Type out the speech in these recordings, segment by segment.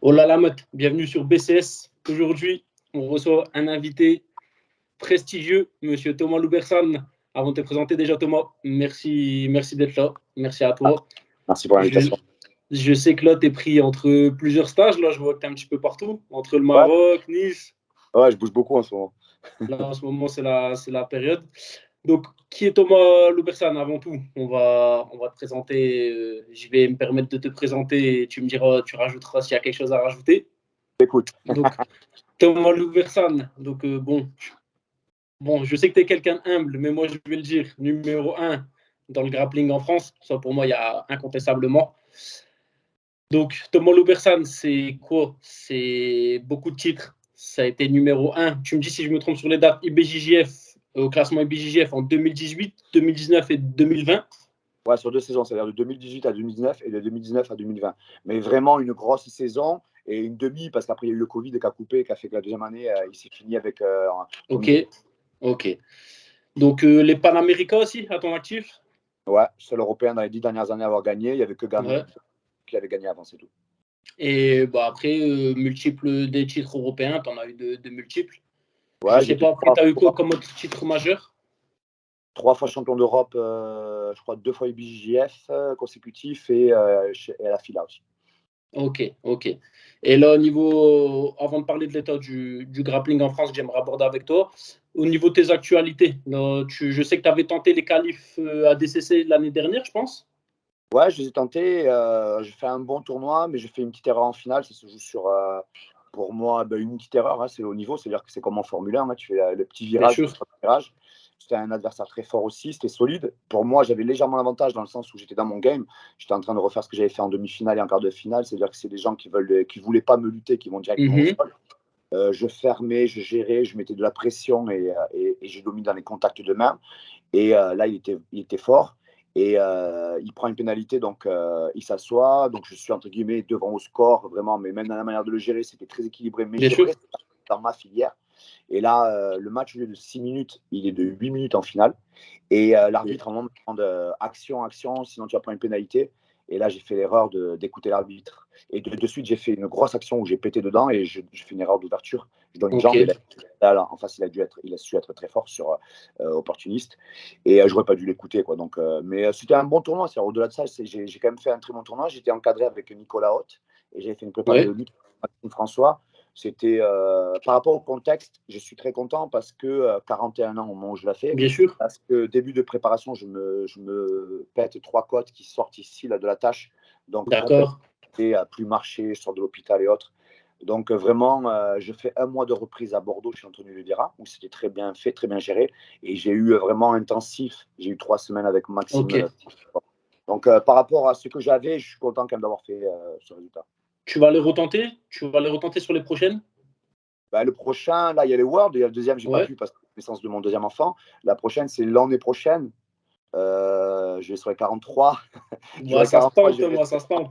Hola la meute, bienvenue sur BCS. Aujourd'hui, on reçoit un invité prestigieux, Monsieur Thomas Loubersan. Avant de te présenter déjà Thomas, merci d'être là, merci à toi. Merci pour l'invitation. Je sais que là, tu es pris entre plusieurs stages, là je vois que tu es un petit peu partout, entre le Maroc, Nice. Ouais, je bouge beaucoup en ce moment. Là en ce moment, c'est la période. Donc, qui est Thomas Loubersan avant tout? On va te présenter, je vais me permettre de te présenter et tu me diras, tu rajouteras s'il y a quelque chose à rajouter. Écoute. Donc, Thomas Loubersan, donc bon, je sais que tu es quelqu'un humble, mais moi je vais le dire, numéro 1 dans le grappling en France, ça pour moi il y a incontestablement. Donc Thomas Loubersan, c'est quoi? C'est beaucoup de titres, ça a été numéro 1, tu me dis si je me trompe sur les dates, IBJJF, au classement IBJJF en 2018, 2019 et 2020. Ouais, sur 2 saisons, c'est-à-dire de 2018 à 2019 et de 2019 à 2020. Mais vraiment une grosse saison et une demi, parce qu'après il y a eu le Covid qui a coupé, qui a fait que la deuxième année, il s'est fini avec. Ok. Donc les Panaméricains aussi, à ton actif? Ouais, seul Européen dans les 10 dernières années à avoir gagné. Il n'y avait que Gane qui avait gagné avant, c'est tout. Et bah, après, multiples des titres européens, tu en as eu de multiples. Ouais, je sais pas, après, tu as eu quoi comme autre titre majeur? 3 fois champion d'Europe, je crois 2 fois IBJJF consécutifs et à la FILA aussi. Ok. Et là, au niveau, avant de parler de l'état du grappling en France, j'aimerais aborder avec toi, au niveau de tes actualités, là, je sais que tu avais tenté les qualifs ADCC l'année dernière, je pense. Ouais, je les ai tentés. J'ai fait un bon tournoi, mais j'ai fait une petite erreur en finale. Ça se joue sur, pour moi, une petite erreur. Hein, c'est au niveau, c'est-à-dire que c'est comme en Formule 1. Hein, tu fais le petit virage, le virage. C'était un adversaire très fort aussi, c'était solide. Pour moi, j'avais légèrement l'avantage dans le sens où j'étais dans mon game. J'étais en train de refaire ce que j'avais fait en demi-finale et en quart de finale. C'est-à-dire que c'est des gens qui voulaient pas me lutter, qui vont directement au sol. Je fermais, je gérais, je mettais de la pression et je domine dans les contacts de main. Et là, il était fort. Et il prend une pénalité, donc il s'assoit. Donc je suis entre guillemets devant au score, vraiment, mais même dans la manière de le gérer, c'était très équilibré. Mais j'ai resté dans ma filière. Et là, le match, au lieu de 6 minutes, il est de 8 minutes en finale. Et l'arbitre, à un moment, me demande action, sinon tu vas prendre une pénalité. Et là, j'ai fait l'erreur d'écouter l'arbitre. Et de suite, j'ai fait une grosse action où j'ai pété dedans et je fais une erreur d'ouverture. Je donne une jambe et là, en face, il a su être très fort sur opportuniste. Et je n'aurais pas dû l'écouter, quoi. Donc, mais c'était un bon tournoi. Au-delà de ça, j'ai quand même fait un très bon tournoi. J'étais encadré avec Nicolas Haute et j'avais fait une prépa de lutte avec François. C'était par rapport au contexte, je suis très content parce que 41 ans au moment où je l'ai fait. Bien sûr. Parce que début de préparation, je me pète 3 côtes qui sortent ici là, de la tâche. Donc, d'accord. À plus marcher, je sors de l'hôpital et autres. Donc, vraiment, je fais 1 mois de reprise à Bordeaux chez Anthony Ledera, où c'était très bien fait, très bien géré. Et j'ai eu vraiment intensif. J'ai eu 3 semaines avec Maxime. Donc, par rapport à ce que j'avais, je suis content quand même d'avoir fait ce résultat. Tu vas les retenter? Tu vas les retenter sur les prochaines? Le prochain, là, il y a les Worlds. Il y a le deuxième, je n'ai pas pu parce que c'est la naissance de mon deuxième enfant. La prochaine, c'est l'année prochaine. Je vais sur les 43. Ça se tente, Thomas, ça se tente.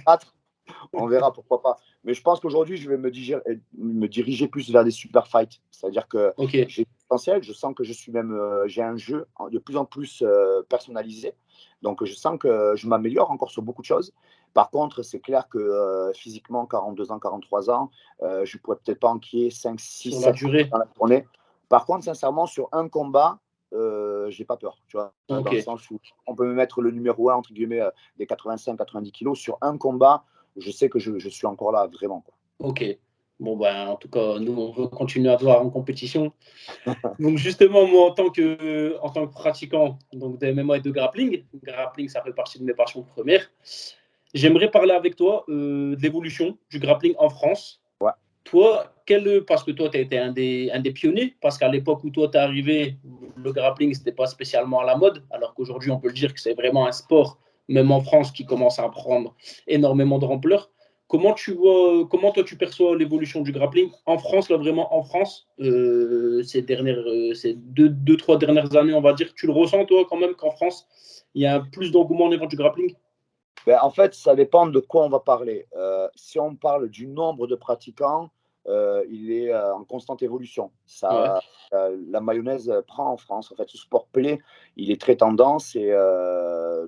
On verra, pourquoi pas. Mais je pense qu'aujourd'hui, je vais me diriger plus vers des super fights. C'est-à-dire que j'ai du potentiel, je sens que je suis même, j'ai un jeu de plus en plus personnalisé. Donc, je sens que je m'améliore encore sur beaucoup de choses. Par contre, c'est clair que physiquement, 42 ans, 43 ans, je ne pourrais peut-être pas enquiller 5, 6, 7 dans la journée. Par contre, sincèrement, sur un combat, j'ai pas peur, tu vois, dans le sens où on peut me mettre le numéro 1, entre guillemets, des 85-90 kilos. Sur un combat, je sais que je suis encore là, vraiment. Ok. Bon, en tout cas, nous, on veut continuer à te voir en compétition. Donc, justement, moi, en tant que pratiquant donc, de MMA et de grappling, ça fait partie de mes passions premières. J'aimerais parler avec toi de l'évolution du grappling en France. Ouais. Toi, parce que toi, tu as été un des pionniers, parce qu'à l'époque où toi, tu es arrivé, le grappling, ce n'était pas spécialement à la mode, alors qu'aujourd'hui, on peut le dire que c'est vraiment un sport, même en France, qui commence à prendre énormément de ampleur. Comment toi tu perçois l'évolution du grappling en France, là vraiment en France, ces 2-3 dernières années, on va dire. Tu le ressens toi quand même qu'en France, il y a plus d'engouement au niveau du grappling? En fait, ça dépend de quoi on va parler. Si on parle du nombre de pratiquants, il est en constante évolution. La mayonnaise prend en France. En fait, ce sport plaît, il est très tendance et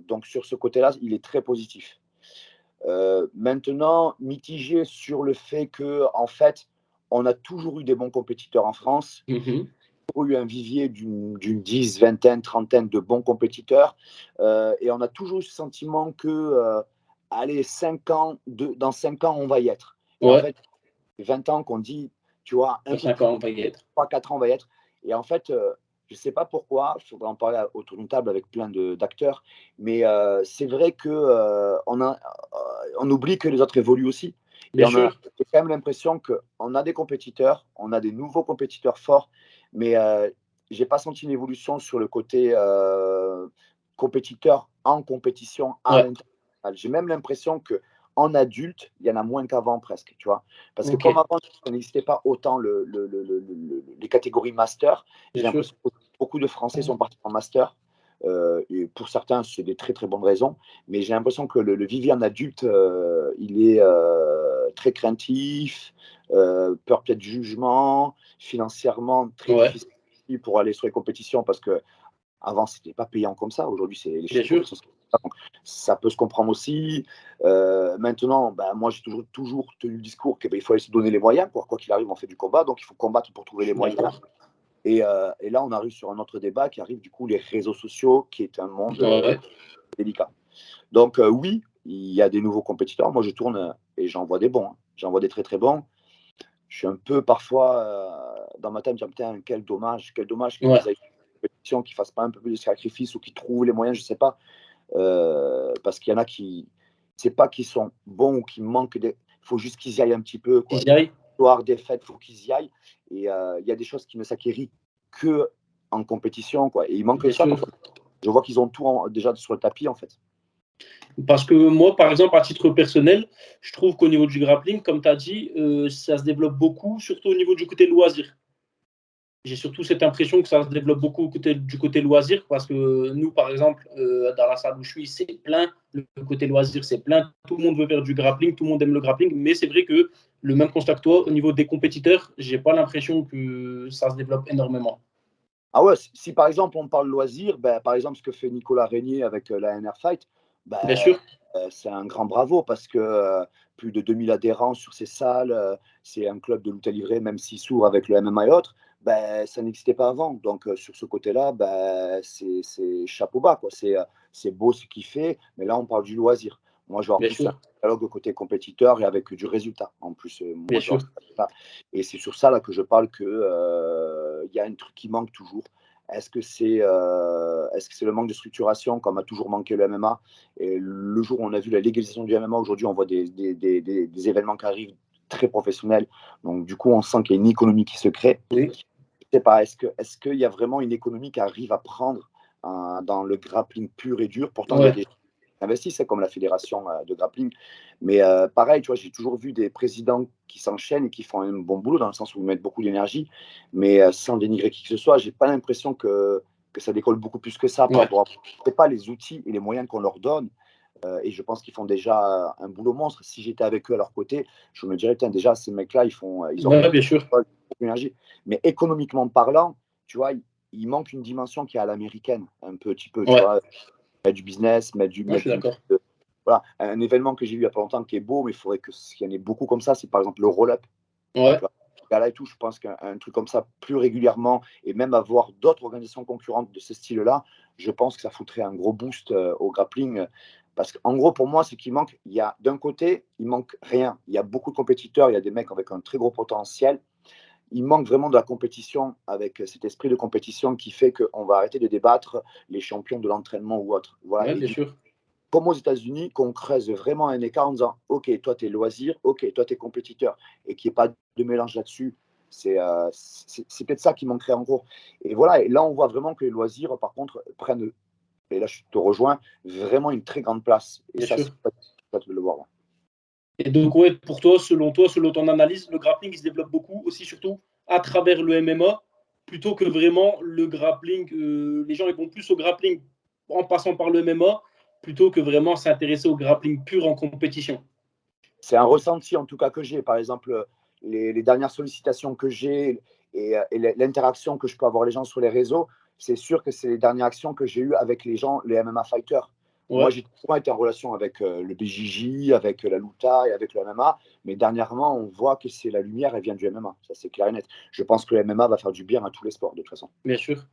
donc sur ce côté-là, il est très positif. Maintenant, mitigé sur le fait que, en fait, on a toujours eu des bons compétiteurs en France. Eu un vivier d'une 10, vingtaine, trentaine de bons compétiteurs. Et on a toujours eu ce sentiment que, allez, dans 5 ans, on va y être. Et en fait, 20 ans qu'on dit, tu vois, dans 5 ans, on va y être. 3-4 ans, on va y être. Et en fait, je ne sais pas pourquoi, il faudra en parler autour d'une table avec plein d'acteurs, mais c'est vrai qu'on oublie que les autres évoluent aussi. Et Bien sûr. j'ai quand même l'impression qu'on a des compétiteurs, on a des nouveaux compétiteurs forts, mais je n'ai pas senti une évolution sur le côté compétiteur en compétition à l'international. J'ai même l'impression qu'en adulte, il y en a moins qu'avant presque, tu vois. Parce que comme avant, ça n'existait pas autant les catégories master, j'ai l'impression que beaucoup de Français sont partis en master. Et pour certains, c'est des très très bonnes raisons, mais j'ai l'impression que le vivier en adulte, il est très craintif, peur peut-être du jugement, financièrement très difficile pour aller sur les compétitions parce que avant c'était pas payant comme ça. Aujourd'hui, c'est les chiffres. Donc, ça peut se comprendre aussi. Maintenant, moi j'ai toujours tenu le discours qu'il faut se donner les moyens. Quoi qu'il arrive, on fait du combat, donc il faut combattre pour trouver les moyens. Et là, on arrive sur un autre débat qui arrive du coup les réseaux sociaux, qui est un monde délicat. Donc oui, il y a des nouveaux compétiteurs. Moi, je tourne et j'en vois des bons. J'en vois des très très bons. Je suis un peu parfois dans ma tête, me dire putain, quel dommage qu'ils aient une compétition, qu'ils ne fassent pas un peu plus de sacrifices ou qu'ils trouvent les moyens, je ne sais pas. Parce qu'il y en a qui, c'est pas qu'ils sont bons ou qu'ils manquent, il faut juste qu'ils y aillent un petit peu. Quoi. Victoire, défaite, il faut qu'ils y aillent. Et il y a des choses qui ne s'acquérissent que en compétition. Quoi. Et il manque ça. Je vois qu'ils ont tout déjà sur le tapis en fait. Parce que moi, par exemple, à titre personnel, je trouve qu'au niveau du grappling, comme tu as dit, ça se développe beaucoup, surtout au niveau du côté loisir. J'ai surtout cette impression que ça se développe beaucoup du côté loisir, parce que nous, par exemple, dans la salle où je suis, c'est plein. Le côté loisir, c'est plein. Tout le monde veut faire du grappling, tout le monde aime le grappling, mais c'est vrai que le même constat que toi, au niveau des compétiteurs, j'ai pas l'impression que ça se développe énormément. Ah ouais, si par exemple on parle loisir, par exemple ce que fait Nicolas Régnier avec la NR Fight, bien sûr. C'est un grand bravo parce que plus de 2000 adhérents sur ces salles, c'est un club de lutte livrée, même si sourd avec le MMA et autres, ça n'existait pas avant. Donc sur ce côté-là, c'est chapeau bas, quoi. C'est beau ce qu'il fait, mais là on parle du loisir. Moi, je vois en plus un dialogue côté compétiteur et avec du résultat. En plus, moi, je vois ça. Et c'est sur ça là que je parle qu'il y a un truc qui manque toujours. Est-ce que c'est le manque de structuration comme a toujours manqué le MMA? Et le jour où on a vu la légalisation du MMA, aujourd'hui, on voit des événements qui arrivent très professionnels. Donc, du coup, on sent qu'il y a une économie qui se crée. Oui. Je ne sais pas, est-ce qu'il y a vraiment une économie qui arrive à prendre dans le grappling pur et dur? Pourtant, il y a des gens qui investissent, comme la fédération de grappling. Mais pareil, tu vois, j'ai toujours vu des présidents qui s'enchaînent et qui font un bon boulot dans le sens où ils mettent beaucoup d'énergie, mais sans dénigrer qui que ce soit, j'ai pas l'impression que ça décolle beaucoup plus que ça par rapport à c'est pas les outils et les moyens qu'on leur donne. Et je pense qu'ils font déjà un boulot monstre. Si j'étais avec eux à leur côté, je me dirais, déjà, ces mecs-là, ils ont bien sûr. beaucoup d'énergie. Mais économiquement parlant, tu vois, il manque une dimension qui est à l'américaine, un petit peu, tu vois, mettre du business, je suis d'accord. Voilà, un événement que j'ai eu il n'y a pas longtemps qui est beau, mais il faudrait qu'il y en ait beaucoup comme ça, c'est par exemple le roll-up. Là et tout, je pense qu'un truc comme ça plus régulièrement et même avoir d'autres organisations concurrentes de ce style-là, je pense que ça foutrait un gros boost au grappling. Parce qu'en gros, pour moi, ce qui manque, il y a d'un côté, il manque rien. Il y a beaucoup de compétiteurs, il y a des mecs avec un très gros potentiel. Il manque vraiment de la compétition avec cet esprit de compétition qui fait qu'on va arrêter de débattre les champions de l'entraînement ou autre. Voilà. Bien sûr. Comme aux États-Unis, qu'on creuse vraiment un écart en disant ok, toi, tu es loisir, ok, toi, tu es compétiteur, et qu'il n'y ait pas de mélange là-dessus. C'est peut-être ça qui manquerait en gros. Et voilà, et là, on voit vraiment que les loisirs, par contre, prennent, et là, je te rejoins, vraiment une très grande place. Et bien ça, sûr. c'est pas de le voir. Là. Et donc, pour toi, selon ton analyse, le grappling il se développe beaucoup, aussi surtout à travers le MMA, plutôt que vraiment le grappling. Les gens ils vont plus au grappling en passant par le MMA, plutôt que vraiment s'intéresser au grappling pur en compétition. C'est un ressenti en tout cas que j'ai. Par exemple, les dernières sollicitations que j'ai et l'interaction que je peux avoir les gens sur les réseaux, c'est sûr que c'est les dernières actions que j'ai eues avec les gens, les MMA fighters. Ouais. Moi, j'ai toujours été en relation avec le BJJ, avec la Luta et avec le MMA. Mais dernièrement, on voit que c'est la lumière, elle vient du MMA. Ça, c'est clair et net. Je pense que le MMA va faire du bien à tous les sports, de toute façon. Bien sûr.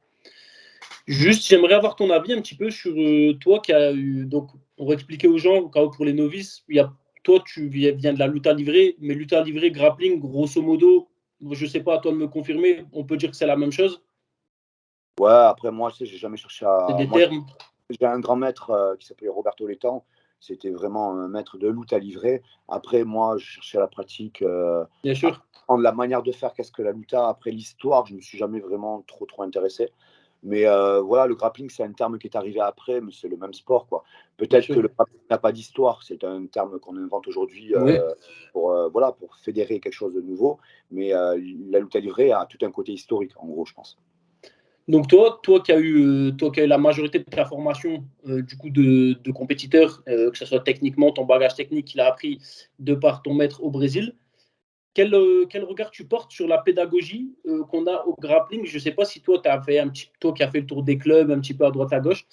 Juste, j'aimerais avoir ton avis un petit peu sur toi qui as eu, donc, pour expliquer aux gens, pour les novices, toi, tu viens de la lutte à livrer, mais lutte à livrer, grappling, grosso modo, je ne sais pas, à toi de me confirmer, on peut dire que c'est la même chose? Ouais, après, moi, tu sais, j'ai jamais cherché C'est à. des Moi, termes? j'ai un grand maître qui s'appelait Roberto Letang. C'était vraiment un maître de lutte à livrer. Après, moi, je cherchais la pratique, Bien sûr, apprendre la manière de faire, qu'est-ce que la luta. Après l'histoire, je ne me suis jamais vraiment trop intéressé. Mais voilà, le grappling, c'est un terme qui est arrivé après, mais c'est le même sport, quoi. bien Peut-être que sûr. le grappling n'a pas d'histoire. C'est un terme qu'on invente aujourd'hui Oui. voilà, pour fédérer quelque chose de nouveau. Mais la lutte à livrer a tout un côté historique, en gros, je pense. Donc toi qui as eu la majorité de ta formation du coup de compétiteur, que ce soit techniquement ton bagage technique qu'il a appris de par ton maître au Brésil, quel regard tu portes sur la pédagogie qu'on a au grappling? Je ne sais pas si toi, toi qui as fait le tour des clubs un petit peu à droite à gauche,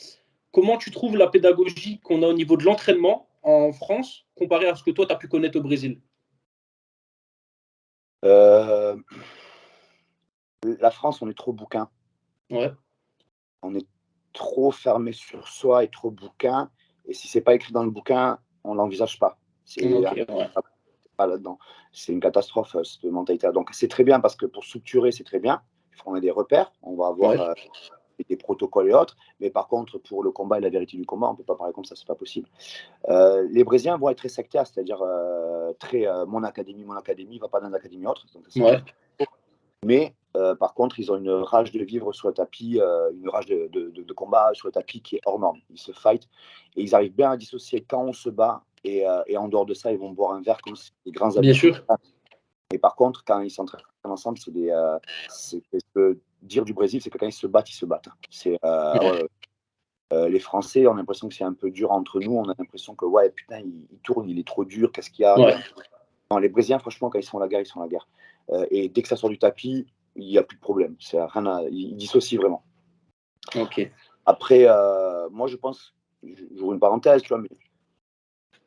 comment tu trouves la pédagogie qu'on a au niveau de l'entraînement en France comparé à ce que toi, tu as pu connaître au Brésil? Euh, la France, on est trop bouquin. Ouais, On est trop fermé sur soi et trop bouquin. Et si c'est pas écrit dans le bouquin, on l'envisage pas. C'est ok, ouais, pas là-dedans. C'est une catastrophe, cette mentalité-là. Donc c'est très bien parce que pour structurer, c'est très bien. On a des repères, on va avoir ouais, des protocoles et autres. Mais par contre, pour le combat et la vérité du combat, on ne peut pas parler comme ça, c'est pas possible. Les Brésiliens vont être très sectaires, c'est-à-dire très mon académie, il ne va pas dans l'académie autre. Donc c'est ouais, mais par contre, ils ont une rage de vivre sur le tapis, une rage de combat sur le tapis qui est hors norme. Ils se fight et ils arrivent bien à dissocier quand on se bat et en dehors de ça, ils vont boire un verre comme si c'était des grands bien amis. sûr. Et par contre, quand ils s'entraînent ensemble, c'est ce que dire du Brésil, c'est que quand ils se battent, ils se battent. Ouais, Les Français, on a l'impression que c'est un peu dur entre nous. On a l'impression que ouais, putain, il tourne, il est trop dur. Qu'est-ce qu'il y a, ouais, Non, les Brésiliens, franchement, quand ils sont la guerre, ils sont la guerre. Et dès que ça sort du tapis, il n'y a plus de problème. Ils dissocient vraiment. ok. Après, moi, je pense, j'ouvre une parenthèse, tu vois, mais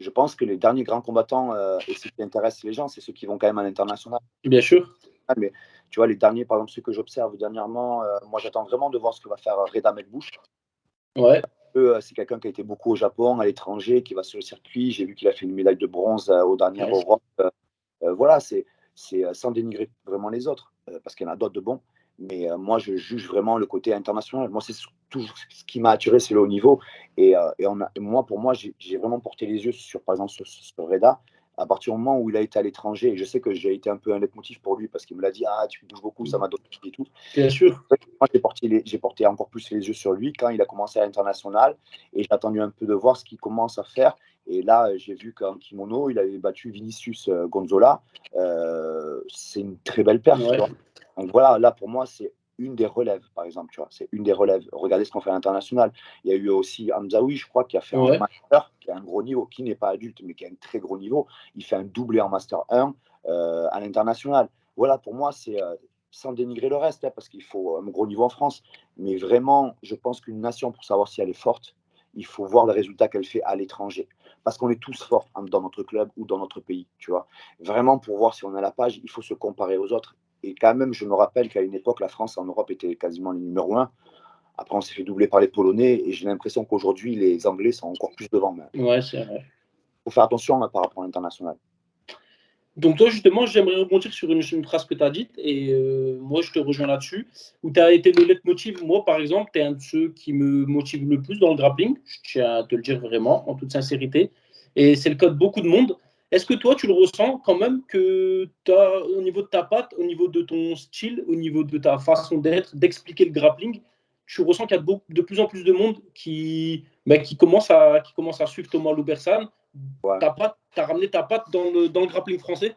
je pense que les derniers grands combattants, et ceux qui intéressent les gens, c'est ceux qui vont quand même à l'international. Bien sûr. Mais tu vois, les derniers, par exemple, ceux que j'observe dernièrement, moi, j'attends vraiment de voir ce que va faire Reda Medbush. Ouais, C'est quelqu'un qui a été beaucoup au Japon, à l'étranger, qui va sur le circuit. J'ai vu qu'il a fait une médaille de bronze aux dernières ouais, Europe. Voilà, c'est sans dénigrer vraiment les autres, parce qu'il y en a d'autres de bons. Mais moi, je juge vraiment le côté international. Moi, c'est toujours ce qui m'a attiré, c'est le haut niveau. Et moi, pour moi, j'ai vraiment porté les yeux sur, par exemple, sur Reda. À partir du moment où il a été à l'étranger, et je sais que j'ai été un peu un leitmotiv pour lui, parce qu'il me l'a dit, ah, tu bouges beaucoup, ça m'a donné et tout. bien sûr. Moi, j'ai porté encore plus les yeux sur lui quand il a commencé à l'international et j'ai attendu un peu de voir ce qu'il commence à faire. Et là, j'ai vu qu'en kimono, il avait battu Vinicius Gonzola. C'est une très belle perf, tu Ouais, vois. Donc voilà, là, pour moi, c'est une des relèves, par exemple, tu vois. C'est une des relèves. Regardez ce qu'on fait à l'international. Il y a eu aussi Hamzaoui, je crois, qui a fait un ouais, master, qui a un gros niveau, qui n'est pas adulte, mais qui a un très gros niveau. Il fait un doublé en master 1 à l'international. Voilà, pour moi, c'est sans dénigrer le reste, hein, parce qu'il faut un gros niveau en France. Mais vraiment, je pense qu'une nation, pour savoir si elle est forte, il faut voir le résultat qu'elle fait à l'étranger. Parce qu'on est tous forts dans notre club ou dans notre pays, tu vois. Vraiment, pour voir si on a la page, il faut se comparer aux autres. Et quand même, je me rappelle qu'à une époque, la France en Europe était quasiment le numéro un. Après, on s'est fait doubler par les Polonais et j'ai l'impression qu'aujourd'hui, les Anglais sont encore plus devant. Mais ouais, c'est vrai. il faut faire attention par rapport à l'international. Donc toi, justement, j'aimerais rebondir sur une phrase que tu as dite, et moi, je te rejoins là-dessus, où tu as été le leitmotiv. Moi, par exemple, tu es un de ceux qui me motive le plus dans le grappling, je tiens à te le dire vraiment, en toute sincérité, et c'est le cas de beaucoup de monde. Est-ce que toi, tu le ressens quand même que as, au niveau de ta patte, au niveau de ton style, au niveau de ta façon d'être, d'expliquer le grappling, tu ressens qu'il y a de plus en plus de monde qui commence à suivre Thomas Loubersan. Ouais, T'as ramené ta patte dans le grappling français?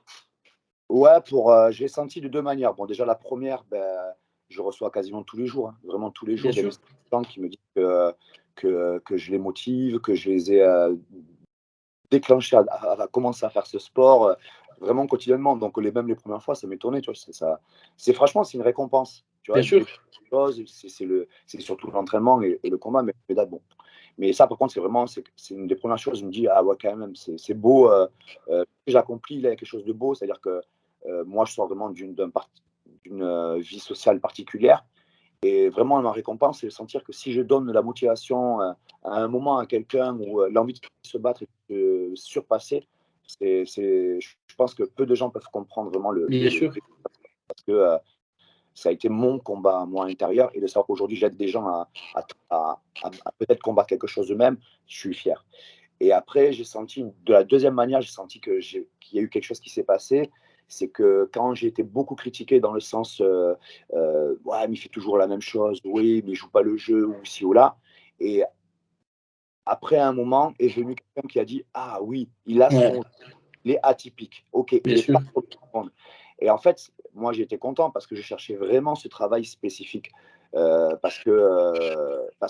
ouais je l'ai senti de deux manières. Bon, déjà, la première, ben, je reçois quasiment tous les jours, hein, vraiment tous les Bien jours, des sûr, messages de gens qui me disent que je les motive, que je les ai déclenché à commencer à faire ce sport vraiment quotidiennement. Donc, même les premières fois, ça m'étonnait. Tu vois, franchement, c'est une récompense. Tu vois, bien ils disaient sûr. quelque chose, c'est surtout l'entraînement et le combat. Mais là, bon. Mais ça, par contre, c'est une des premières choses. Je me dis, ah ouais, quand même, c'est beau. J'accomplis, il y a quelque chose de beau. C'est-à-dire que moi, je sors vraiment d'une vie sociale particulière. Et vraiment, ma récompense, c'est de sentir que si je donne la motivation à un moment à quelqu'un ou l'envie de se battre et de se surpasser, je pense que peu de gens peuvent comprendre vraiment Bien sûr. parce que ça a été mon combat, moi, intérieur. Et de savoir qu'aujourd'hui, j'aide des gens à peut-être combattre quelque chose d'eux-mêmes, je suis fier. Et après, j'ai senti, de la deuxième manière, j'ai senti qu'il y a eu quelque chose qui s'est passé. C'est que quand j'ai été beaucoup critiqué dans le sens ouais, mais il fait toujours la même chose, oui, mais il joue pas le jeu, ou ci ou là. Et après, à un moment, est venu quelqu'un qui a dit, ah oui, il Ouais, est atypique. Ok, il bien n'est sûr. pas pour tout le monde. Et en fait, moi, j'étais content parce que je cherchais vraiment ce travail spécifique. Parce que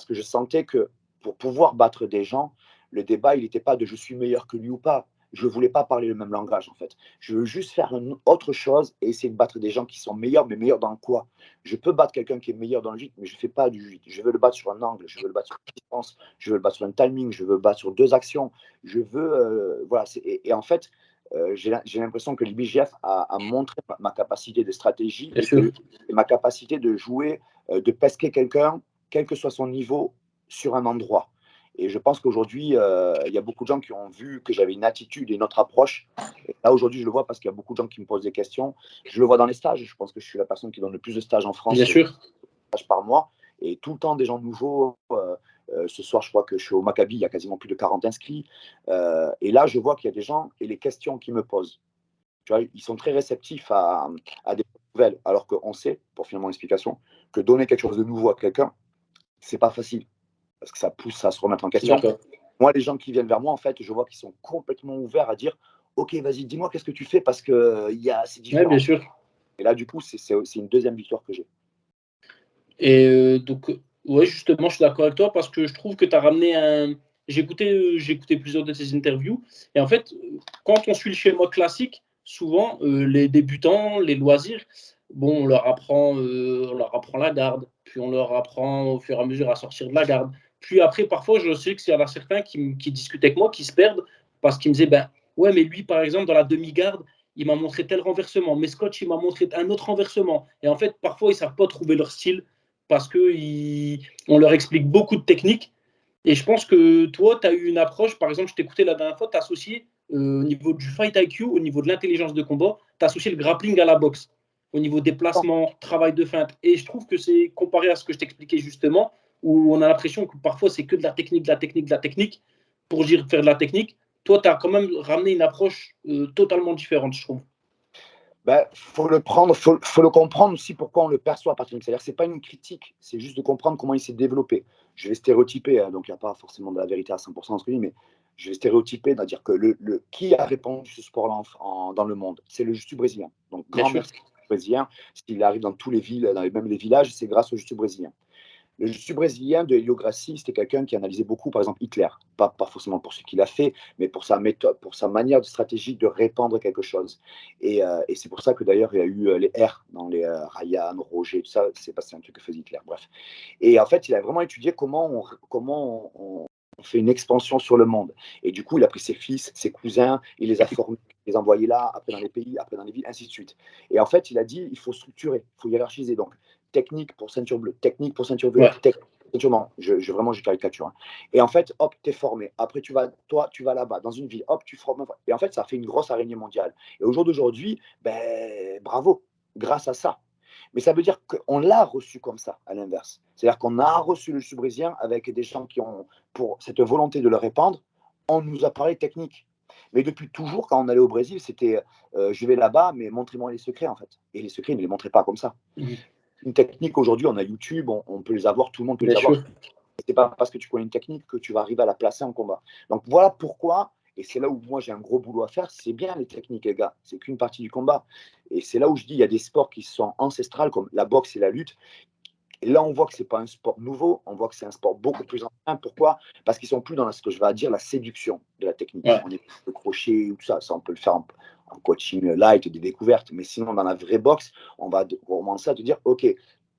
je sentais que pour pouvoir battre des gens, le débat, il n'était pas de je suis meilleur que lui ou pas. Je ne voulais pas parler le même langage, en fait. Je veux juste faire une autre chose et essayer de battre des gens qui sont meilleurs, mais meilleurs dans quoi? Je peux battre quelqu'un qui est meilleur dans le jiu, mais je ne fais pas du jiu. Je veux le battre sur un angle, je veux le battre sur une distance, je veux le battre sur un timing, je veux le battre sur 2 actions. Je veux. Voilà. Et en fait, j'ai l'impression que l'IBGF a montré ma capacité de stratégie Bien sûr. et ma capacité de jouer, de pesquer quelqu'un, quel que soit son niveau, sur un endroit. Et je pense qu'aujourd'hui, il y a beaucoup de gens qui ont vu que j'avais une attitude et une autre approche. Et là, aujourd'hui, je le vois parce qu'il y a beaucoup de gens qui me posent des questions. Je le vois dans les stages. Je pense que je suis la personne qui donne le plus de stages en Bien France sûr. par mois. Et tout le temps, des gens nouveaux. Ce soir, je crois que je suis au Maccabi, il y a quasiment plus de 40 inscrits. Et là, je vois qu'il y a des gens et les questions qu'ils me posent. Tu vois, ils sont très réceptifs à des nouvelles, alors qu'on sait, pour finalement l'explication, que donner quelque chose de nouveau à quelqu'un, c'est pas facile, parce que ça pousse à se remettre en question. D'accord. Moi, les gens qui viennent vers moi, en fait, je vois qu'ils sont complètement ouverts à dire, OK, vas-y, dis-moi qu'est-ce que tu fais, parce que c'est Ouais, bien différent. sûr. Et là, du coup, c'est une deuxième victoire que j'ai. Et donc, ouais, justement, je suis d'accord avec toi parce que je trouve que tu as ramené un. J'ai écouté plusieurs de tes interviews. Et en fait, quand on suit le schéma classique, souvent, les débutants, les loisirs, bon, on leur apprend la garde, puis on leur apprend au fur et à mesure à sortir de la garde. Puis après, parfois, je sais qu'il y en a certains qui discutent avec moi, qui se perdent parce qu'ils me disaient, ben, ouais, mais lui, par exemple, dans la demi-garde, il m'a montré tel renversement, mais Scott, il m'a montré un autre renversement. Et en fait, parfois, ils ne savent pas trouver leur style parce qu'on leur explique beaucoup de techniques. Et je pense que toi, tu as eu une approche, par exemple, je t'écoutais la dernière fois, tu as associé au niveau du fight IQ, au niveau de l'intelligence de combat, tu as associé le grappling à la boxe, au niveau des placements, travail de feinte. Et je trouve que c'est comparé à ce que je t'expliquais justement, où on a l'impression que parfois c'est que de la technique, de la technique, de la technique, pour dire faire de la technique. Toi, tu as quand même ramené une approche totalement différente, je trouve. Ben, faut le prendre, faut le comprendre aussi pourquoi on le perçoit à partir de. C'est-à-dire que c'est pas une critique, c'est juste de comprendre comment il s'est développé. Je vais stéréotyper, hein, donc il n'y a pas forcément de la vérité à 100% dans ce que je dis, mais je vais stéréotyper, c'est-à-dire que qui a répandu ce sport-là dans le monde? C'est le jiu-jitsu brésilien. Donc Bien grand sûr. merci au brésilien. S'il arrive dans toutes les villes, même les villages, c'est grâce au jiu-jitsu brésilien. Le jiu-jitsu brésilien de Helio Gracie, c'était quelqu'un qui analysait beaucoup, par exemple, Hitler. Pas forcément pour ce qu'il a fait, mais pour sa méthode, pour sa manière de stratégique de répandre quelque chose. Et c'est pour ça que d'ailleurs, il y a eu les R dans les Ryan, Roger, tout ça. C'est pas un truc que faisait Hitler. Bref. Et en fait, il a vraiment étudié comment on fait une expansion sur le monde. Et du coup, il a pris ses fils, ses cousins, il les a formés, il les a envoyés là, après dans les pays, après dans les villes, ainsi de suite. Et en fait, il a dit, il faut structurer, il faut hiérarchiser. Donc, technique pour ceinture bleue, technique pour ceinture Ouais, violette, ceinture marron. Vraiment, je caricature. Hein. Et en fait, hop, tu es formé. Après, tu vas là-bas, dans une ville, hop, tu formes. Et en fait, ça fait une grosse araignée mondiale. Et au jour d'aujourd'hui, ben, bravo, grâce à ça. Mais ça veut dire qu'on l'a reçu comme ça, à l'inverse. C'est-à-dire qu'on a reçu le brésilien avec des gens qui ont, pour cette volonté de le répandre, on nous a parlé technique. Mais depuis toujours, quand on allait au Brésil, c'était je vais là-bas, mais montrez-moi les secrets, en fait. Et les secrets, ils ne les montraient pas comme ça. mmh, Une technique, aujourd'hui, on a YouTube, on peut les avoir, tout le monde peut bien les avoir. sûr. C'est pas parce que tu connais une technique que tu vas arriver à la placer en combat. Donc voilà pourquoi, et c'est là où moi j'ai un gros boulot à faire, c'est bien les techniques, les gars, c'est qu'une partie du combat. Et c'est là où je dis, il y a des sports qui sont ancestrales, comme la boxe et la lutte. Et là, on voit que ce n'est pas un sport nouveau, on voit que c'est un sport beaucoup plus ancien. Pourquoi? Parce qu'ils sont plus dans ce que je vais dire la séduction de la technique. Ouais, On est le crochet ou tout ça, ça on peut le faire en coaching light, des découvertes. Mais sinon, dans la vraie boxe, on va commencer à te dire, OK,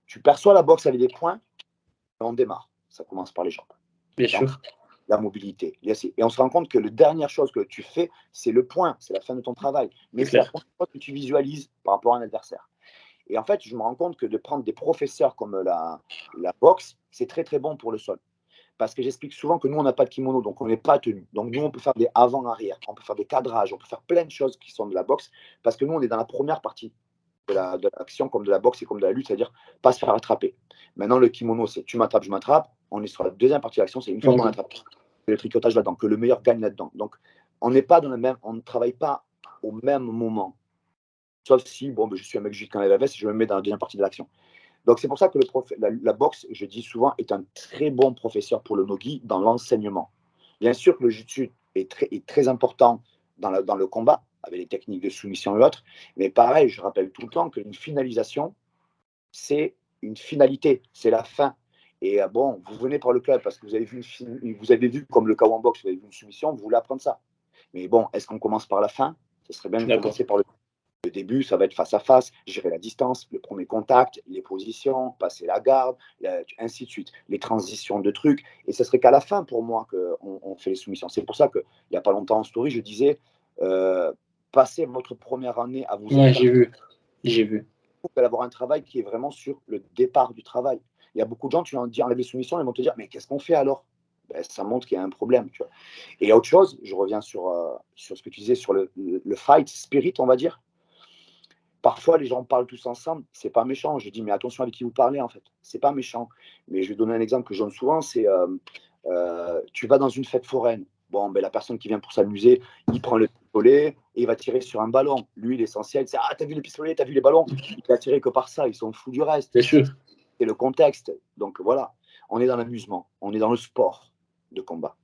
tu perçois la boxe avec des points, on démarre. Ça commence par les jambes. bien Donc, sûr. la mobilité. Et on se rend compte que la dernière chose que tu fais, c'est le point, c'est la fin de ton travail. Mais c'est la première chose que tu visualises par rapport à un adversaire. Et en fait, je me rends compte que de prendre des professeurs comme la boxe, c'est très, très bon pour le sol. Parce que j'explique souvent que nous, on n'a pas de kimono, donc on n'est pas tenu. Donc nous, on peut faire des avant-arrière, on peut faire des cadrages, on peut faire plein de choses qui sont de la boxe, parce que nous, on est dans la première partie de l'action, comme de la boxe et comme de la lutte, c'est-à-dire pas se faire attraper. Maintenant, le kimono, c'est tu m'attrapes, je m'attrape. On est sur la deuxième partie de l'action, c'est une fois qu'on attrape. C'est le tricotage là-dedans, que le meilleur gagne là-dedans. Donc, on n'est pas dans le même, on ne travaille pas au même moment. Sauf si, bon, je suis un mec juste quand il la veste, je me mets dans la deuxième partie de l'action. Donc, c'est pour ça que la boxe, je dis souvent, est un très bon professeur pour le nogi dans l'enseignement. Bien sûr que le jiu-jitsu est très important dans le combat, avec les techniques de soumission et autres, mais pareil, je rappelle tout le temps qu'une finalisation, c'est une finalité, c'est la fin. Et bon, vous venez par le club parce que vous avez vu comme le KO en boxe, vous avez vu une soumission, vous voulez apprendre ça. Mais bon, est-ce qu'on commence par la fin? Ce serait bien de commencer par le début, ça va être face à face, gérer la distance, le premier contact, les positions, passer la garde, ainsi de suite, les transitions de trucs. Et ce serait qu'à la fin, pour moi, qu'on fait les soumissions. C'est pour ça qu'il n'y a pas longtemps en story, je disais, passez votre première année à vous éclater. J'ai vu. Vous allez avoir un travail qui est vraiment sur le départ du travail. Il y a beaucoup de gens, tu vas dire enlever soumission, ils vont te dire, mais qu'est-ce qu'on fait alors? Ça montre qu'il y a un problème. Tu vois. Et autre chose, je reviens sur ce que tu disais, sur le fight spirit, on va dire. Parfois, les gens parlent tous ensemble, c'est pas méchant. Je dis, mais attention avec qui vous parlez, en fait. C'est pas méchant. Mais je vais donner un exemple que je donne souvent, c'est tu vas dans une fête foraine. Bon, la personne qui vient pour s'amuser, il prend le pistolet et il va tirer sur un ballon. Lui, l'essentiel, c'est, t'as vu le pistolet, t'as vu les ballons? Il va tirer que par ça, ils sont fous du reste. Bien sûr. C'est le contexte. Donc voilà, on est dans l'amusement, on est dans le sport de combat.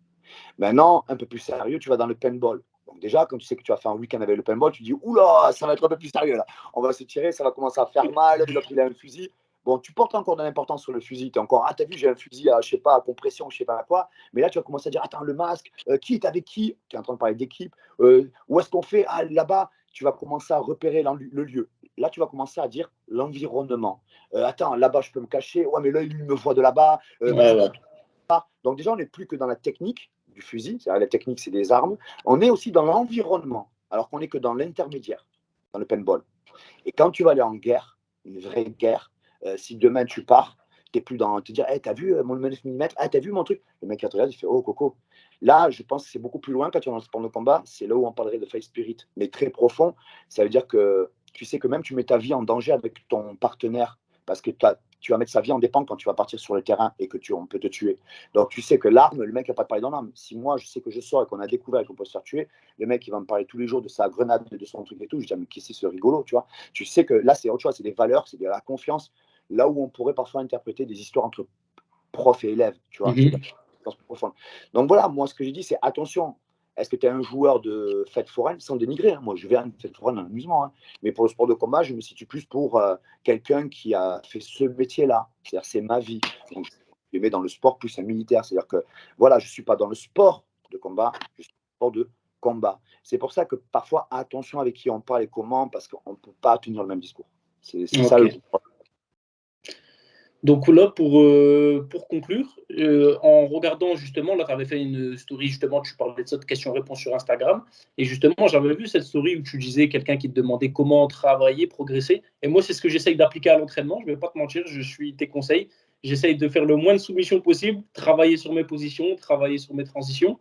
Maintenant, un peu plus sérieux, tu vas dans le paintball. Donc déjà, quand tu sais que tu vas faire un week-end avec le paintball, tu dis, oula, ça va être un peu plus sérieux là. On va se tirer, ça va commencer à faire mal, l'autre il a un fusil. Bon, tu portes encore de l'importance sur le fusil. Tu es encore, t'as vu, j'ai un fusil à, je sais pas, à compression, je sais pas à quoi. Mais là, tu vas commencer à dire, attends, le masque, qui est avec qui? Tu es en train de parler d'équipe. Où est-ce qu'on fait? Ah, là-bas, tu vas commencer à repérer le lieu. Là, tu vas commencer à dire l'environnement. Attends, là-bas, je peux me cacher. Ouais, mais là, il me voit de là-bas. Donc déjà, on n'est plus que dans la technique du fusil, c'est-à-dire la technique, c'est des armes. On est aussi dans l'environnement, alors qu'on n'est que dans l'intermédiaire, dans le paintball. Et quand tu vas aller en guerre, une vraie guerre, si demain tu pars, tu n'es plus dans te dire, hey, t'as vu mon 9 mm, t'as vu mon truc? Le mec qui te regarde, il fait, oh coco. Là, je pense que c'est beaucoup plus loin quand tu es dans le sport de combat, c'est là où on parlerait de fight spirit, mais très profond. Ça veut dire que tu sais que même tu mets ta vie en danger avec ton partenaire, parce que tu vas mettre sa vie en dépend quand tu vas partir sur le terrain et que on peut te tuer. Donc tu sais que l'arme, le mec n'a pas de parler dans l'arme. Si moi je sais que je sors et qu'on a découvert et qu'on peut se faire tuer, le mec il va me parler tous les jours de sa grenade, de son truc et tout. Je dis, mais qui c'est ce rigolo, tu vois? Tu sais que là c'est autre chose, c'est des valeurs, c'est de la confiance. Là où on pourrait parfois interpréter des histoires entre profs et élèves, tu vois. Donc voilà, moi ce que j'ai dit, c'est attention. Est-ce que tu es un joueur de fête foraine sans dénigrer, hein? Moi, je vais à une fête foraine en amusement. Hein. Mais pour le sport de combat, je me situe plus pour quelqu'un qui a fait ce métier-là. C'est-à-dire, c'est ma vie. Donc, je me mets dans le sport plus un militaire. C'est-à-dire que, voilà, je ne suis pas dans le sport de combat, je suis dans le sport de combat. C'est pour ça que parfois, attention avec qui on parle et comment, parce qu'on ne peut pas tenir le même discours. C'est ça le problème. Donc là, pour conclure, en regardant justement, là, tu avais fait une story, justement, tu parlais de ça, de questions-réponses sur Instagram. Et justement, j'avais vu cette story où tu disais quelqu'un qui te demandait comment travailler, progresser. Et moi, c'est ce que j'essaye d'appliquer à l'entraînement. Je ne vais pas te mentir, je suis tes conseils. J'essaye de faire le moins de soumissions possible, travailler sur mes positions, travailler sur mes transitions.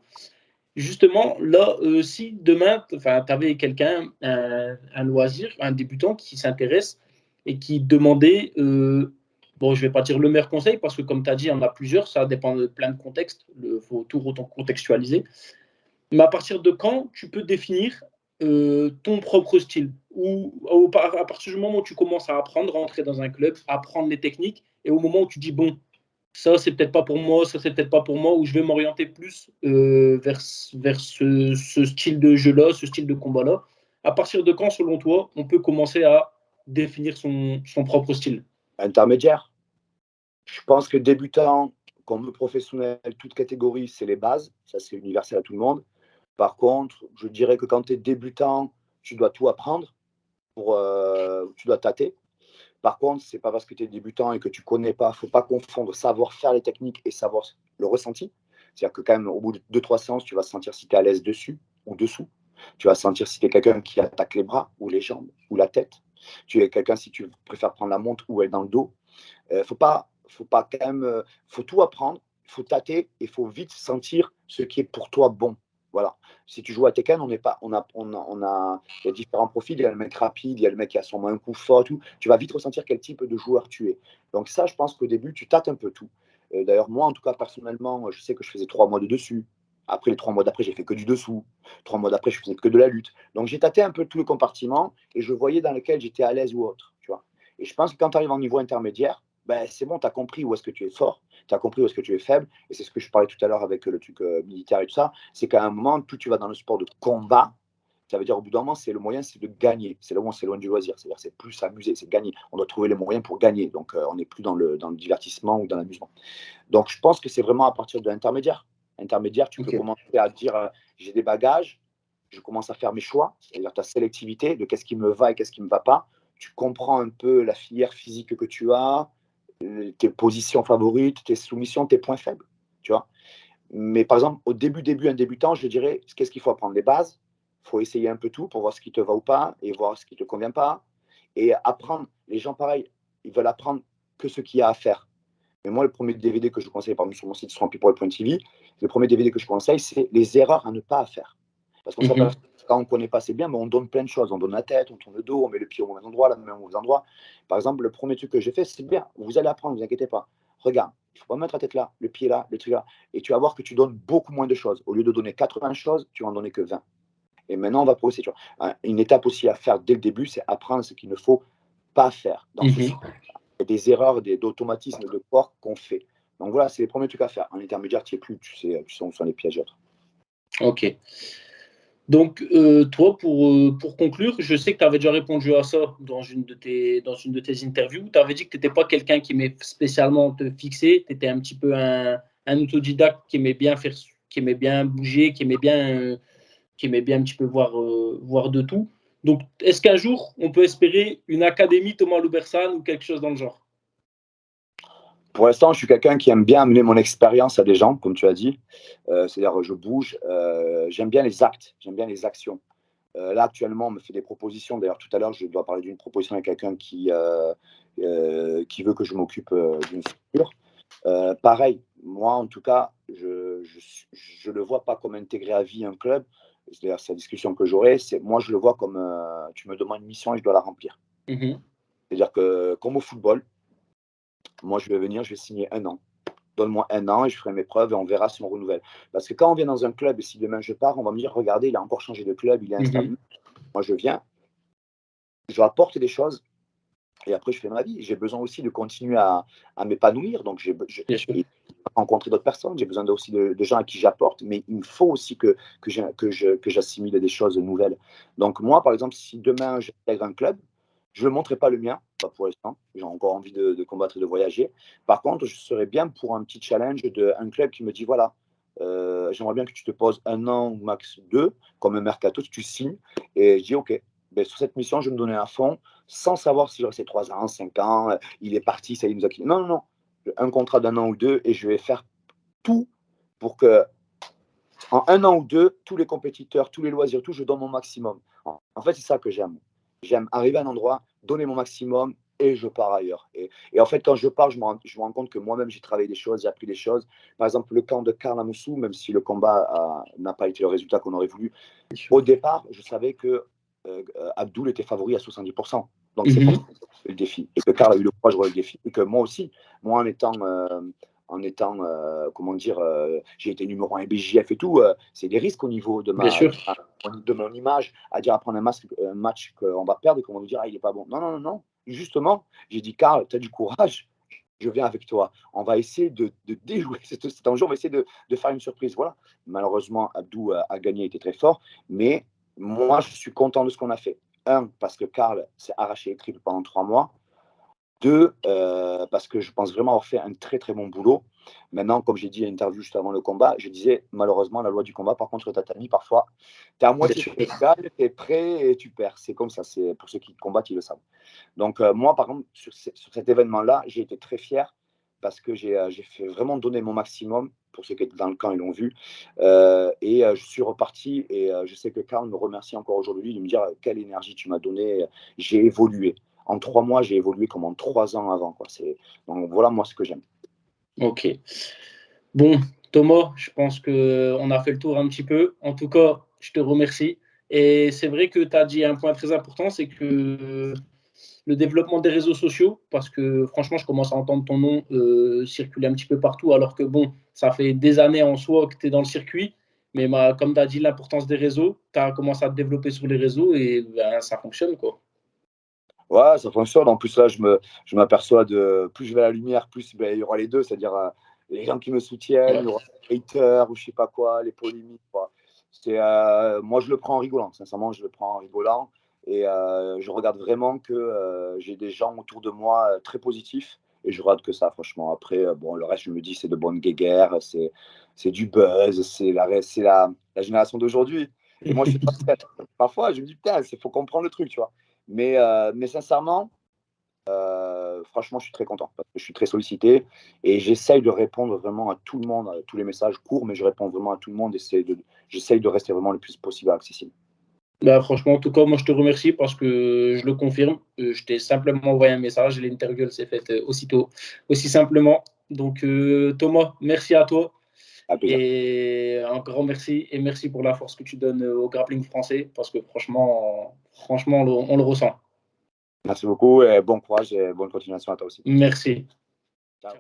Justement, là, si demain, tu avais quelqu'un, un loisir, un débutant qui s'intéresse et qui demandait, bon, je ne vais pas dire le meilleur conseil parce que comme tu as dit, il y en a plusieurs, ça dépend de plein de contextes, il faut tout contextualiser. Mais à partir de quand tu peux définir ton propre style? Ou à partir du moment où tu commences à apprendre, à entrer dans un club, à apprendre les techniques, et au moment où tu dis, bon, ça, c'est peut-être pas pour moi, ça, c'est peut-être pas pour moi, ou je vais m'orienter plus vers ce style de jeu-là, ce style de combat-là. À partir de quand, selon toi, on peut commencer à définir son propre style? Intermédiaire. Je pense que débutant, comme professionnel, toute catégorie, c'est les bases. Ça, c'est universel à tout le monde. Par contre, je dirais que quand tu es débutant, tu dois tout apprendre, tu dois tâter. Par contre, ce n'est pas parce que tu es débutant et que tu ne connais pas, il ne faut pas confondre savoir faire les techniques et savoir le ressenti. C'est-à-dire que quand même, au bout de 2-3 séances, tu vas sentir si tu es à l'aise dessus ou dessous. Tu vas sentir si tu es quelqu'un qui attaque les bras ou les jambes ou la tête. Tu es quelqu'un si tu préfères prendre la montre ou elle dans le dos. Faut pas quand même, faut tout apprendre, il faut tâter et il faut vite sentir ce qui est pour toi bon. Voilà. Si tu joues à Tekken, il y a différents profils. Il y a le mec rapide, il y a le mec qui a son un coup fort, tout. Tu vas vite ressentir quel type de joueur tu es. Donc ça, je pense qu'au début, tu tâtes un peu tout. D'ailleurs, moi, en tout cas, personnellement, je sais que je faisais 3 mois de dessus. Après les 3 mois d'après, j'ai fait que du dessous. 3 mois d'après, je faisais que de la lutte. Donc j'ai tâté un peu tous les compartiments et je voyais dans lesquels j'étais à l'aise ou autre. Tu vois. Et je pense que quand tu arrives en niveau intermédiaire, ben, c'est bon, tu as compris où est-ce que tu es fort, tu as compris où est-ce que tu es faible, et c'est ce que je parlais tout à l'heure avec le truc militaire et tout ça, c'est qu'à un moment, plus tu vas dans le sport de combat, ça veut dire au bout d'un moment, c'est le moyen, c'est de gagner. C'est là où on s'éloigne du loisir, c'est-à-dire c'est plus s'amuser, c'est gagner. On doit trouver les moyens pour gagner, donc on n'est plus dans le divertissement ou dans l'amusement. Donc je pense que c'est vraiment à partir de l'intermédiaire. Intermédiaire, tu peux commencer à dire j'ai des bagages, je commence à faire mes choix, c'est-à-dire ta sélectivité de qu'est-ce qui me va et qu'est-ce qui ne me va pas. Tu comprends un peu la filière physique que tu as, tes positions favorites, tes soumissions, tes points faibles, tu vois. Mais par exemple, au début, un débutant, je dirais, qu'est-ce qu'il faut apprendre? Les bases, il faut essayer un peu tout pour voir ce qui te va ou pas et voir ce qui ne te convient pas. Et apprendre, les gens pareil, ils veulent apprendre que ce qu'il y a à faire. Mais moi, le premier DVD que je conseille, par exemple sur mon site swamppeople.tv, le premier DVD que je conseille, c'est les erreurs à ne pas faire. Parce qu'on s'aperçoit quand on ne connaît pas, c'est bien, mais on donne plein de choses. On donne la tête, on tourne le dos, on met le pied au mauvais endroit, la main au mauvais endroit. Par exemple, le premier truc que j'ai fait, c'est bien. Vous allez apprendre, ne vous inquiétez pas. Regarde, il ne faut pas mettre la tête là, le pied là, le truc là. Et tu vas voir que tu donnes beaucoup moins de choses. Au lieu de donner 80 choses, tu vas en donner que 20. Et maintenant, on va progresser. Tu vois. Une étape aussi à faire dès le début, c'est apprendre ce qu'il ne faut pas faire. Dans ce sens, il y a des erreurs, d'automatismes de corps qu'on fait. Donc voilà, c'est les premiers trucs à faire. En intermédiaire, tu n'y es plus, tu sais où sont les pièges et autres. Ok. Donc, toi, pour conclure, je sais que tu avais déjà répondu à ça dans une de tes interviews. Tu avais dit que tu n'étais pas quelqu'un qui aimait spécialement te fixer. Tu étais un petit peu un autodidacte qui aimait bien faire, qui aimait bien bouger, qui aimait bien un petit peu voir de tout. Donc, est-ce qu'un jour, on peut espérer une académie Thomas Loubersan ou quelque chose dans le genre? Pour l'instant, je suis quelqu'un qui aime bien amener mon expérience à des gens, comme tu as dit. C'est-à-dire, je bouge. J'aime bien les actes, j'aime bien les actions. Là, actuellement, on me fait des propositions. D'ailleurs, tout à l'heure, je dois parler d'une proposition avec quelqu'un qui veut que je m'occupe d'une structure. Pareil, moi, en tout cas, je le vois pas comme intégrer à vie un club. C'est-à-dire, c'est la discussion que j'aurai. Moi, je le vois comme tu me demandes une mission et je dois la remplir. C'est-à-dire que, comme au football, moi, je vais venir, je vais signer 1 an. Donne-moi 1 an et je ferai mes preuves et on verra si on renouvelle. Parce que quand on vient dans un club et si demain je pars, on va me dire, regardez, il a encore changé de club, il est instable. Moi, je viens, je apporte des choses et après, je fais ma vie. J'ai besoin aussi de continuer à m'épanouir. Donc, j'ai rencontrer d'autres personnes, j'ai besoin aussi de gens à qui j'apporte, mais il me faut aussi que j'assimile des choses nouvelles. Donc, moi, par exemple, si demain j'intègre un club, je ne montrerai pas le mien, pas pour l'instant. J'ai encore envie de combattre et de voyager. Par contre, je serais bien pour un petit challenge d'un club qui me dit voilà, j'aimerais bien que tu te poses 1 an ou max 2, comme un mercato, tu signes. Et je dis ok, ben, sur cette mission, je vais me donner à fond, sans savoir si je restais 3 ans, 5 ans, il est parti, ça il nous a quitté. Non, non, non. Un contrat d'1 an ou 2 et je vais faire tout pour que en 1 an ou 2, tous les compétiteurs, tous les loisirs, tout, je donne mon maximum. En fait, c'est ça que j'aime. J'aime arriver à un endroit, donner mon maximum et je pars ailleurs. Et en fait, quand je pars, je me rends compte que moi-même, j'ai travaillé des choses, j'ai appris des choses. Par exemple, le camp de Karl Amoussou, même si le combat n'a pas été le résultat qu'on aurait voulu, au départ, je savais que Abdoul était favori à 70%. Donc, c'est pour ça que j'ai le défi. Et que Karl a eu le courage de relever le défi. Et que moi aussi, moi, comment dire, j'ai été numéro 1 BJF et tout, c'est des risques au niveau de mon image, à dire après un match qu'on va perdre et qu'on va nous dire, ah, il n'est pas bon. Non, non, non, non. Justement, j'ai dit, Karl, tu as du courage, je viens avec toi. On va essayer de déjouer cet enjeu, on va essayer de faire une surprise. Voilà. Malheureusement, Abdou a gagné, était très fort, mais moi, je suis content de ce qu'on a fait. 1, parce que Karl s'est arraché les triples pendant 3 mois. 2, parce que je pense vraiment avoir fait un très très bon boulot. Maintenant, comme j'ai dit à l'interview juste avant le combat, je disais malheureusement la loi du combat, par contre, le tatami, parfois, tu es à moitié tu es prêt et tu perds. C'est comme ça, c'est pour ceux qui combattent, ils le savent. Donc, moi, par contre, sur cet événement-là, j'ai été très fier parce que j'ai fait vraiment donner mon maximum pour ceux qui étaient dans le camp, ils l'ont vu. Je suis reparti et je sais que Karl me remercie encore aujourd'hui de me dire quelle énergie tu m'as donné. J'ai évolué. En 3 mois, j'ai évolué comme en 3 ans avant, quoi. Donc voilà, moi, ce que j'aime. Ok. Bon, Thomas, je pense qu'on a fait le tour un petit peu. En tout cas, je te remercie. Et c'est vrai que tu as dit un point très important, c'est que le développement des réseaux sociaux, parce que franchement, je commence à entendre ton nom circuler un petit peu partout, alors que bon, ça fait des années en soi que tu es dans le circuit. Mais comme tu as dit, l'importance des réseaux, tu as commencé à te développer sur les réseaux et ben, ça fonctionne, quoi. Ouais, ça fonctionne. En plus, là, je m'aperçois de plus je vais à la lumière, plus il y aura les deux, c'est-à-dire les gens qui me soutiennent, il y aura les haters ou je sais pas quoi, les polémiques, quoi. Moi, je le prends en rigolant. Sincèrement, je le prends en rigolant. Et je regarde vraiment que j'ai des gens autour de moi très positifs. Et je regarde que ça, franchement. Après, bon, le reste, je me dis, c'est de bonnes guéguerres, c'est du buzz, c'est la génération d'aujourd'hui. Et moi, je suis pas prêt. Parfois, je me dis, putain, il faut comprendre le truc, tu vois. Mais sincèrement, franchement, je suis très content parce que je suis très sollicité et j'essaye de répondre vraiment à tout le monde, à tous les messages courts, mais je réponds vraiment à tout le monde et j'essaye de rester vraiment le plus possible accessible. Bah, franchement, en tout cas, moi, je te remercie parce que je le confirme. Je t'ai simplement envoyé un message et l'interview s'est faite aussitôt, aussi simplement. Donc, Thomas, merci à toi. À plaisir. Et un grand merci. Et merci pour la force que tu donnes au grappling français parce que franchement, on le ressent. Merci beaucoup et bon courage et bonne continuation à toi aussi. Merci. Ciao.